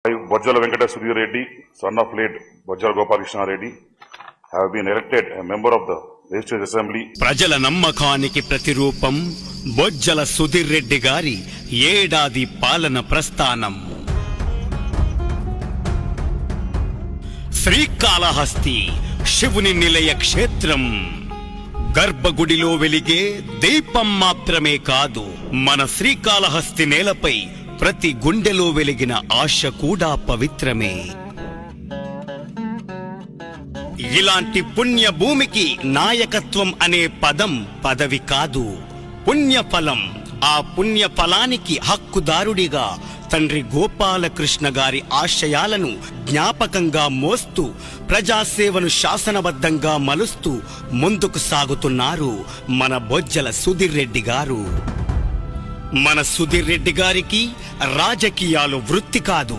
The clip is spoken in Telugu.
Bojjala Venkata Sudhir Reddy, son of late Bojjala Gopalakrishna Reddy, have been elected a member of the Legislative Assembly. ప్రజల నమ్మకానికి ప్రతిరూపం బొజ్జల సుధీర్ రెడ్డి గారి ఏడాది పాలన ప్రస్థానం. శ్రీకాళహస్తి శివుని నిలయ క్షేత్రం. గర్భగుడిలో వెలిగే దీపం మాత్రమే కాదు, మన శ్రీకాళహస్తి నేలపై ప్రతి గుండెలో వెలిగిన ఆశ కూడా పవిత్రమే. ఇలాంటి పుణ్య భూమికి నాయకత్వం అనే పదం పదవి కాదు, పుణ్యఫలం. ఆ పుణ్య ఫలానికి హక్కుదారుడిగా తండ్రి గోపాలకృష్ణ గారి ఆశయాలను జ్ఞాపకంగా మోస్తూ ప్రజాసేవను శాసనబద్ధంగా మలుస్తూ ముందుకు సాగుతున్నారు మన బొజ్జల సుధీర్ రెడ్డి గారు. మన సుధీర్ రెడ్డి గారికి రాజకీయాలు వృత్తి కాదు,